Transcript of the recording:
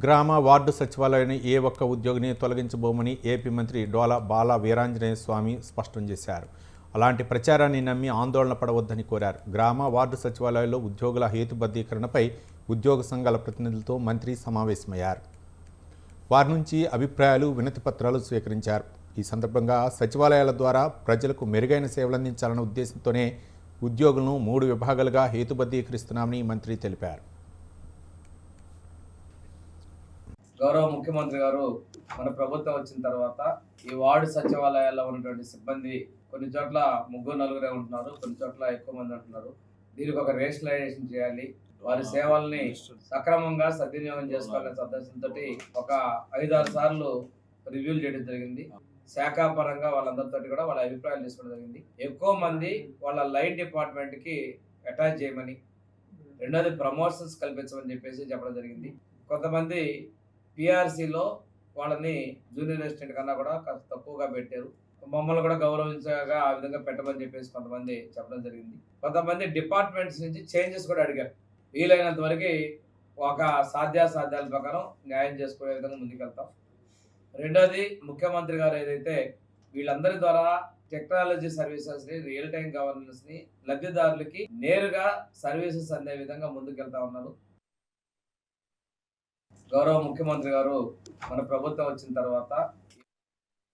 గ్రామ వార్డు సచివాలయాన్ని ఏ ఒక్క ఉద్యోగిని తొలగించబోమని ఏపీ మంత్రి డోలా బాల వీరాంజనేయ స్వామి స్పష్టం చేశారు. అలాంటి ప్రచారాన్ని నమ్మి ఆందోళన పడవద్దని కోరారు. గ్రామ వార్డు సచివాలయాల్లో ఉద్యోగుల హేతుబద్ధీకరణపై ఉద్యోగ సంఘాల ప్రతినిధులతో మంత్రి సమావేశమయ్యారు. వారి నుంచి అభిప్రాయాలు, వినతి పత్రాలు స్వీకరించారు. ఈ సందర్భంగా సచివాలయాల ద్వారా ప్రజలకు మెరుగైన సేవలందించాలన్న ఉద్దేశంతోనే ఉద్యోగులను 3 విభాగాలుగా హేతుబద్ధీకరిస్తున్నామని మంత్రి తెలిపారు. గౌరవ ముఖ్యమంత్రి గారు మన ప్రభుత్వం వచ్చిన తర్వాత ఈ వార్డు సచివాలయాల్లో ఉన్నటువంటి సిబ్బంది కొన్ని చోట్ల 3-4 ఉంటున్నారు, కొన్ని చోట్ల ఎక్కువ మంది ఉంటున్నారు. దీనికి ఒక రేషనలైజేషన్ చేయాలి, వారి సేవల్ని సక్రమంగా సద్వినియోగం చేసుకోవాలనే ఉద్దేశంతో ఒక 5-6 సార్లు రివ్యూలు చేయడం జరిగింది. శాఖాపరంగా వాళ్ళందరితో కూడా వాళ్ళ అభిప్రాయాలు తీసుకోవడం జరిగింది. ఎక్కువ మంది వాళ్ళ లైన్ డిపార్ట్మెంట్ కి అటాచ్ చేయమని, రెండోది ప్రమోషన్స్ కల్పించమని చెప్పడం జరిగింది. కొంతమంది పిఆర్సీలో వాళ్ళని జూనియర్ అసిస్టెంట్ కన్నా కూడా కాస్త తక్కువగా పెట్టారు. మమ్మల్ని కూడా గౌరవించగా ఆ విధంగా పెట్టమని కొంతమంది చెప్పడం జరిగింది. కొంతమంది డిపార్ట్మెంట్స్ నుంచి చేంజెస్ కూడా అడిగారు. వీలైనంత వరకు ఒక సాధ్యాసాధ్యాల ప్రకారం న్యాయం చేసుకునే విధంగా ముందుకెళ్తాం. రెండోది, ముఖ్యమంత్రి గారు ఏదైతే వీళ్ళందరి ద్వారా టెక్నాలజీ సర్వీసెస్ ని, రియల్ టైం గవర్నెన్స్ ని లబ్ధిదారులకి నేరుగా సర్వీసెస్ అందే విధంగా ముందుకెళ్తా ఉన్నారు. గౌరవ ముఖ్యమంత్రి గారు మన ప్రభుత్వం వచ్చిన తర్వాత